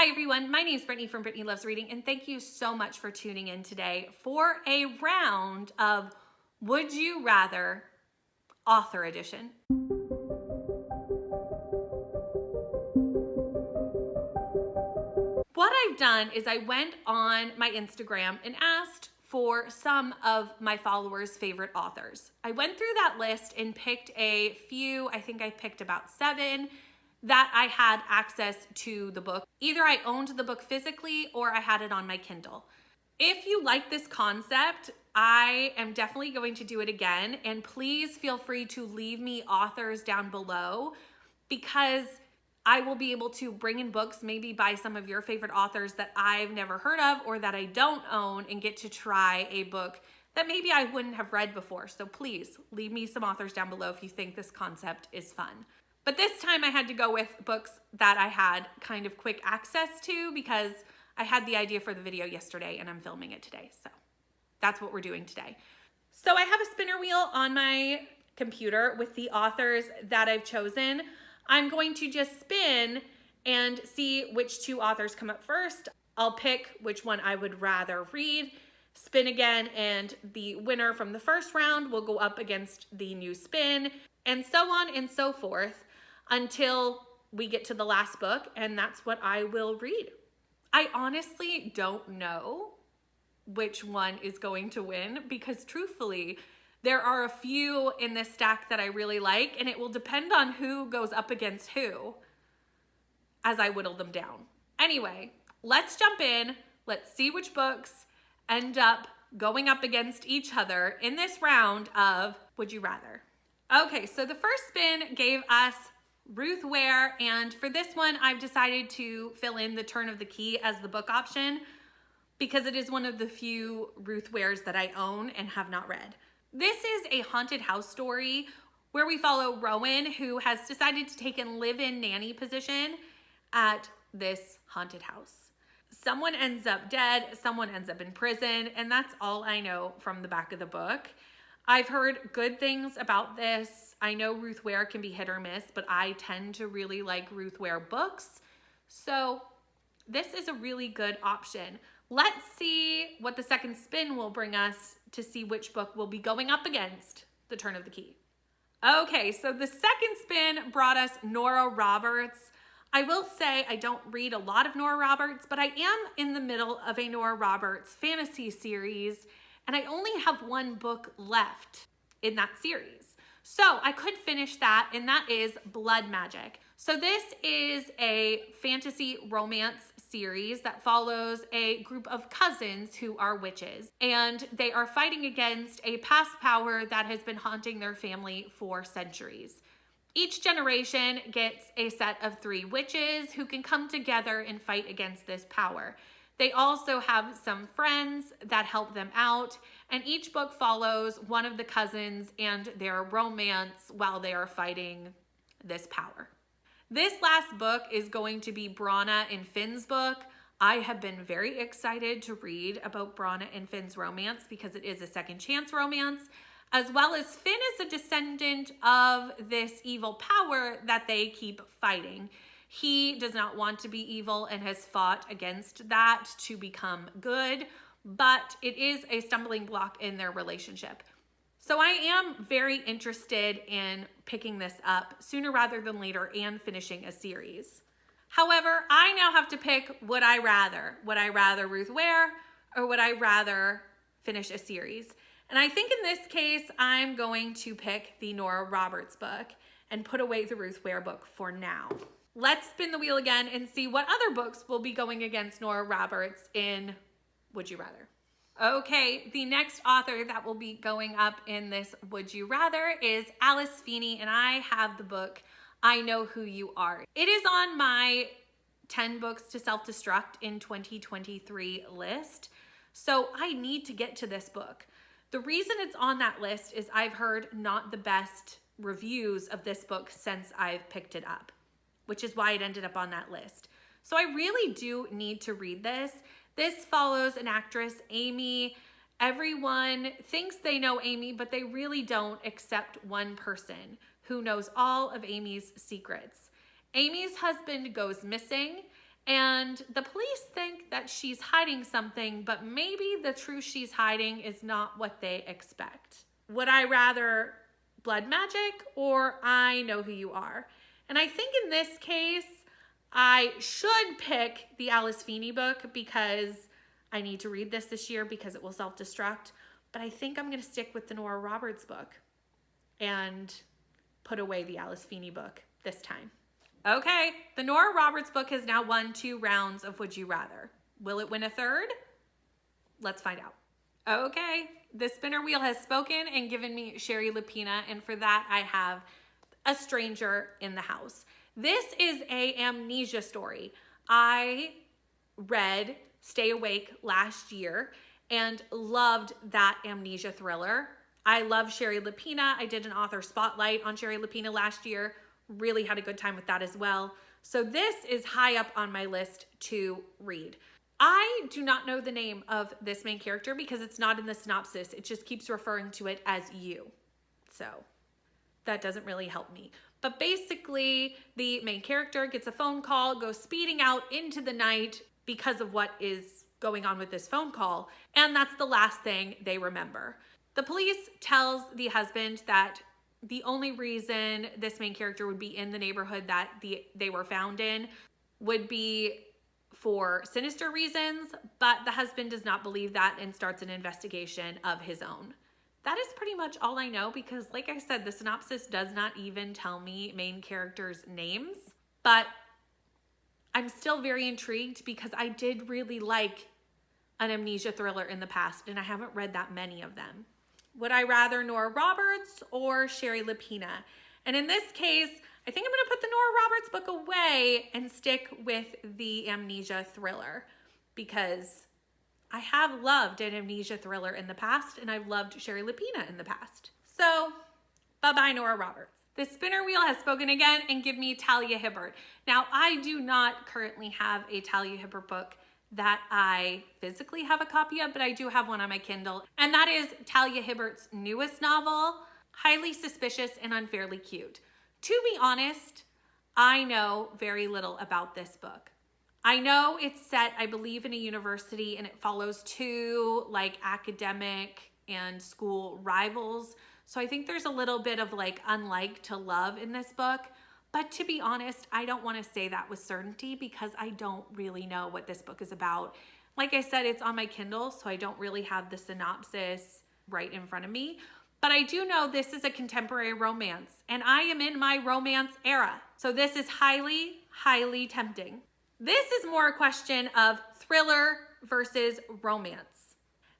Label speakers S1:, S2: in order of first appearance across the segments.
S1: Hi everyone, my name is Brittany from Brittany Loves Reading, and thank you so much for tuning in today for a round of Would You Rather Author Edition. What I've done is I went on my Instagram and asked for some of my followers' favorite authors. I went through that list and picked a few, I think I picked about 7 that I had access to the book. Either I owned the book physically or I had it on my Kindle. If you like this concept, I am definitely going to do it again. And please feel free to leave me authors down below because I will be able to bring in books maybe by some of your favorite authors that I've never heard of or that I don't own and get to try a book that maybe I wouldn't have read before. So please leave me some authors down below if you think this concept is fun. But this time I had to go with books that I had kind of quick access to because I had the idea for the video yesterday and I'm filming it today. So that's what we're doing today. So I have a spinner wheel on my computer with the authors that I've chosen. I'm going to just spin and see which 2 authors come up first. I'll pick which one I would rather read, spin again, and the winner from the first round will go up against the new spin, and so on and so forth until we get to the last book, and that's what I will read. I honestly don't know which one is going to win because truthfully, there are a few in this stack that I really like, and it will depend on who goes up against who as I whittle them down. Anyway, let's jump in. Let's see which books end up going up against each other in this round of Would You Rather. Okay, so the first spin gave us Ruth Ware, and for this one, I've decided to fill in The Turn of the Key as the book option because it is one of the few Ruth Wares that I own and have not read. This is a haunted house story where we follow Rowan, who has decided to take a live-in nanny position at this haunted house. Someone ends up dead, someone ends up in prison, and that's all I know from the back of the book. I've heard good things about this. I know Ruth Ware can be hit or miss, but I tend to really like Ruth Ware books. So this is a really good option. Let's see what the second spin will bring us to see which book will be going up against The Turn of the Key. Okay, so the second spin brought us Nora Roberts. I will say I don't read a lot of Nora Roberts, but I am in the middle of a Nora Roberts fantasy series, and I only have 1 book left in that series. So I could finish that, and that is Blood Magic. So this is a fantasy romance series that follows a group of cousins who are witches, and they are fighting against a past power that has been haunting their family for centuries. Each generation gets a set of 3 witches who can come together and fight against this power. They also have some friends that help them out, and each book follows one of the cousins and their romance while they are fighting this power. This last book is going to be Brana and Finn's book. I have been very excited to read about Brana and Finn's romance because it is a second chance romance, as well as Finn is a descendant of this evil power that they keep fighting. He does not want to be evil and has fought against that to become good, but it is a stumbling block in their relationship. So I am very interested in picking this up sooner rather than later and finishing a series. However, I now have to pick would I rather. Would I rather Ruth Ware or would I rather finish a series? And I think in this case, I'm going to pick the Nora Roberts book and put away the Ruth Ware book for now. Let's spin the wheel again and see what other books will be going against Nora Roberts in Would You Rather. Okay, the next author that will be going up in this Would You Rather is Alice Feeney, and I have the book I Know Who You Are. It is on my 10 books to self-destruct in 2023 list, so I need to get to this book. The reason it's on that list is I've heard not the best reviews of this book since I've picked it up, which is why it ended up on that list. So I really do need to read this. This follows an actress, Amy. Everyone thinks they know Amy, but they really don't except one person who knows all of Amy's secrets. Amy's husband goes missing, And the police think that she's hiding something, but maybe the truth she's hiding is not what they expect. Would I rather blood magic or I know who you are? And I think in this case, I should pick the Alice Feeney book because I need to read this year because it will self-destruct. But I think I'm going to stick with the Nora Roberts book and put away the Alice Feeney book this time. Okay, the Nora Roberts book has now won 2 rounds of Would You Rather. Will it win a third? Let's find out. Okay, the spinner wheel has spoken and given me Shari Lapena, and for that I have A Stranger in the House. This is a amnesia story. I read Stay Awake last year and loved that amnesia thriller. I love Shari Lapena. I did an author spotlight on Shari Lapena last year. Really had a good time with that as well. So this is high up on my list to read. I do not know the name of this main character because it's not in the synopsis. It just keeps referring to it as you. So that doesn't really help me. But basically, the main character gets a phone call, goes speeding out into the night because of what is going on with this phone call, and that's the last thing they remember. The police tells the husband that the only reason this main character would be in the neighborhood that they were found in would be for sinister reasons, but the husband does not believe that and starts an investigation of his own. That is pretty much all I know because, like I said, the synopsis does not even tell me main characters' names, but I'm still very intrigued because I did really like an amnesia thriller in the past, and I haven't read that many of them. Would I rather Nora Roberts or Shari Lapena? And in this case, I think I'm going to put the Nora Roberts book away and stick with the amnesia thriller because I have loved an amnesia thriller in the past and I've loved Shari Lapena in the past. So, bye-bye Nora Roberts. The spinner wheel has spoken again and give me Talia Hibbert. Now, I do not currently have a Talia Hibbert book that I physically have a copy of, but I do have one on my Kindle, and that is Talia Hibbert's newest novel, Highly Suspicious and Unfairly Cute. To be honest, I know very little about this book. I know it's set, I believe, in a university, and it follows 2 like academic and school rivals. So I think there's a little bit of like unlike to love in this book. But to be honest, I don't want to say that with certainty because I don't really know what this book is about. Like I said, it's on my Kindle, so I don't really have the synopsis right in front of me. But I do know this is a contemporary romance, and I am in my romance era. So this is highly, highly tempting. This is more a question of thriller versus romance.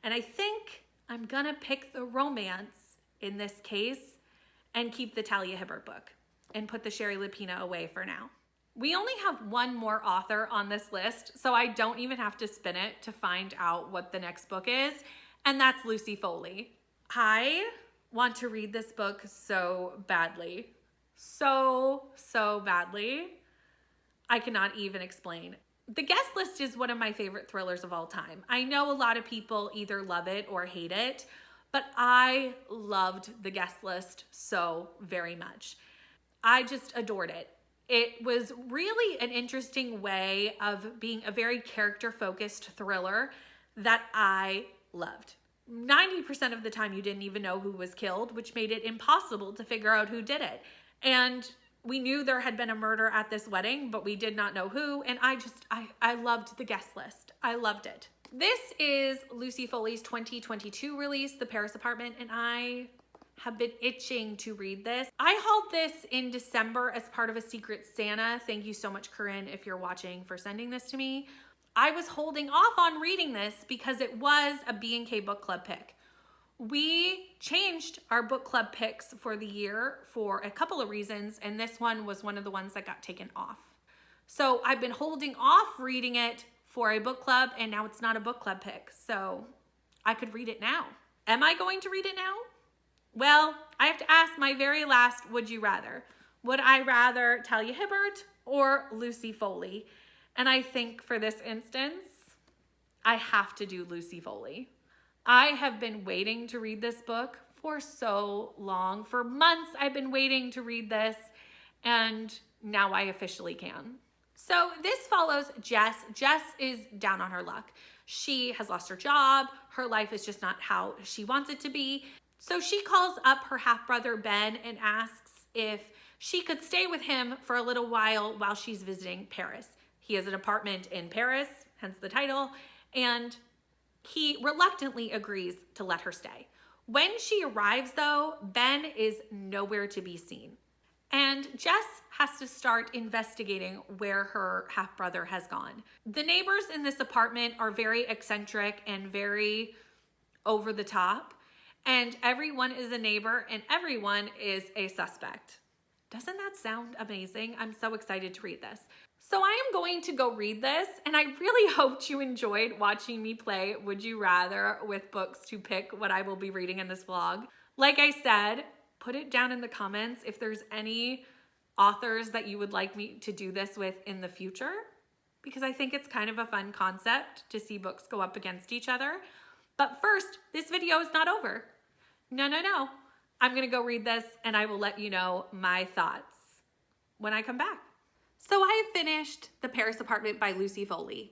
S1: And I think I'm gonna pick the romance in this case and keep the Talia Hibbert book and put the Shari Lapena away for now. We only have one more author on this list, so I don't even have to spin it to find out what the next book is, and that's Lucy Foley. I want to read this book so badly. So badly. I cannot even explain. The Guest List is one of my favorite thrillers of all time. I know a lot of people either love it or hate it, but I loved The Guest List so very much. I just adored it. It was really an interesting way of being a very character-focused thriller that I loved. 90% of the time you didn't even know who was killed, which made it impossible to figure out who did it. And we knew there had been a murder at this wedding, but we did not know who. And I loved The Guest List. I loved it. This is Lucy Foley's 2022 release, The Paris Apartment, and I have been itching to read this. I hauled this in December as part of a Secret Santa. Thank you so much, Corinne, if you're watching, for sending this to me. I was holding off on reading this because it was a B&K book club pick. We changed our book club picks for the year for a couple of reasons, and this one was one of the ones that got taken off. So I've been holding off reading it for a book club, and now it's not a book club pick, so I could read it now. Am I going to read it now? Well, I have to ask my very last would you rather. Would I rather Talia Hibbert or Lucy Foley? And I think for this instance, I have to do Lucy Foley. I have been waiting to read this book for so long. For months, I've been waiting to read this, and now I officially can. So this follows Jess. Jess is down on her luck. She has lost her job. Her life is just not how she wants it to be. So she calls up her half-brother Ben and asks if she could stay with him for a little while she's visiting Paris. He has an apartment in Paris, hence the title, and he reluctantly agrees to let her stay. When she arrives though, Ben is nowhere to be seen. And Jess has to start investigating where her half-brother has gone. The neighbors in this apartment are very eccentric and very over the top, and everyone is a neighbor and everyone is a suspect. Doesn't that sound amazing? I'm so excited to read this. So I am going to go read this, and I really hoped you enjoyed watching me play Would You Rather with books to pick what I will be reading in this vlog. Like I said, put it down in the comments if there's any authors that you would like me to do this with in the future, because I think it's kind of a fun concept to see books go up against each other. But first, this video is not over. No. I'm gonna go read this and I will let you know my thoughts when I come back. So I have finished The Paris Apartment by Lucy Foley.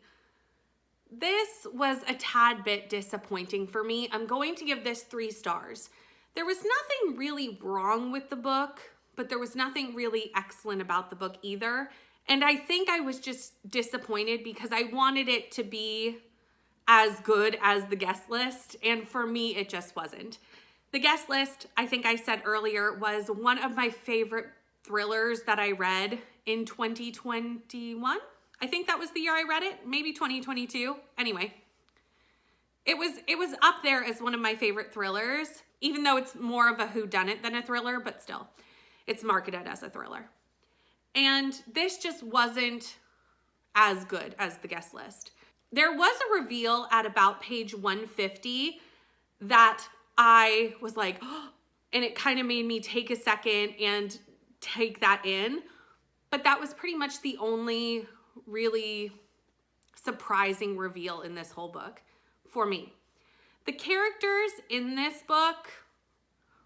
S1: This was a tad bit disappointing for me. I'm going to give this 3 stars. There was nothing really wrong with the book, but there was nothing really excellent about the book either. And I think I was just disappointed because I wanted it to be as good as The Guest List, and for me, it just wasn't. The Guest List, I think I said earlier, was one of my favorite thrillers that I read in 2021. I think that was the year I read it, maybe 2022. Anyway, it was up there as one of my favorite thrillers, even though it's more of a whodunit than a thriller, but still, it's marketed as a thriller. And this just wasn't as good as The Guest List. There was a reveal at about page 150 that I was like, oh, and it kind of made me take a second and take that in. But that was pretty much the only really surprising reveal in this whole book for me. The characters in this book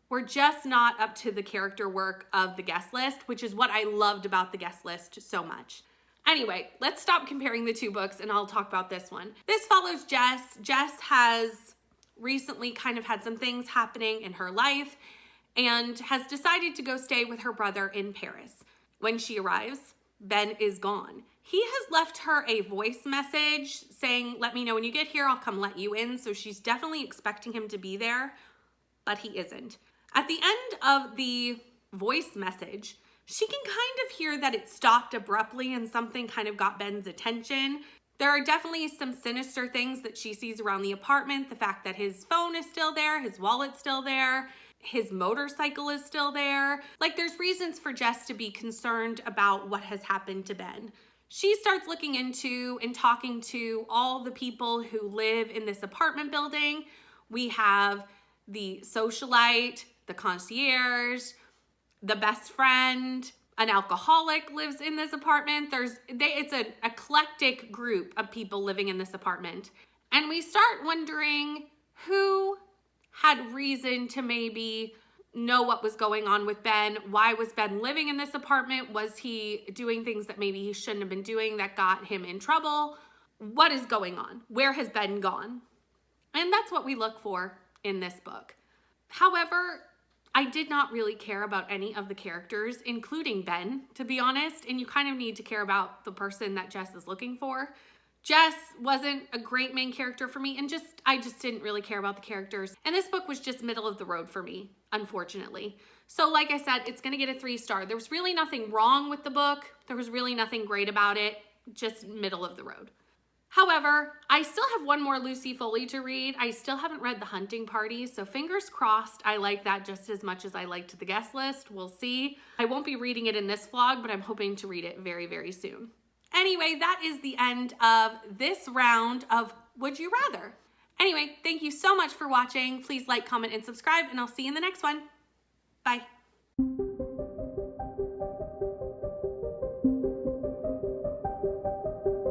S1: were just not up to the character work of The Guest List, which is what I loved about The Guest List so much. Anyway, let's stop comparing the 2 books and I'll talk about this one. This follows Jess. Jess has recently kind of had some things happening in her life and has decided to go stay with her brother in Paris. When she arrives, Ben is gone. He has left her a voice message saying, let me know when you get here, I'll come let you in. So she's definitely expecting him to be there, but he isn't. At the end of the voice message, she can kind of hear that it stopped abruptly and something kind of got Ben's attention. There are definitely some sinister things that she sees around the apartment. The fact that his phone is still there, his wallet's still there, his motorcycle is still there. Like, there's reasons for Jess to be concerned about what has happened to Ben. She starts looking into and talking to all the people who live in this apartment building. We have the socialite, the concierge, the best friend, an alcoholic lives in this apartment. It's an eclectic group of people living in this apartment. And we start wondering who had reason to maybe know what was going on with Ben. Why was Ben living in this apartment? Was he doing things that maybe he shouldn't have been doing that got him in trouble? What is going on? Where has Ben gone? And that's what we look for in this book. However, I did not really care about any of the characters, including Ben, to be honest, and you kind of need to care about the person that Jess is looking for. Jess wasn't a great main character for me, and I just didn't really care about the characters. And this book was just middle of the road for me, unfortunately. So like I said, it's gonna get a 3-star. There was really nothing wrong with the book. There was really nothing great about it, just middle of the road. However, I still have one more Lucy Foley to read. I still haven't read The Hunting Party, so fingers crossed I like that just as much as I liked The Guest List. We'll see. I won't be reading it in this vlog, but I'm hoping to read it very, very soon. Anyway, that is the end of this round of Would You Rather. Anyway, thank you so much for watching. Please like, comment, and subscribe, and I'll see you in the next one. Bye.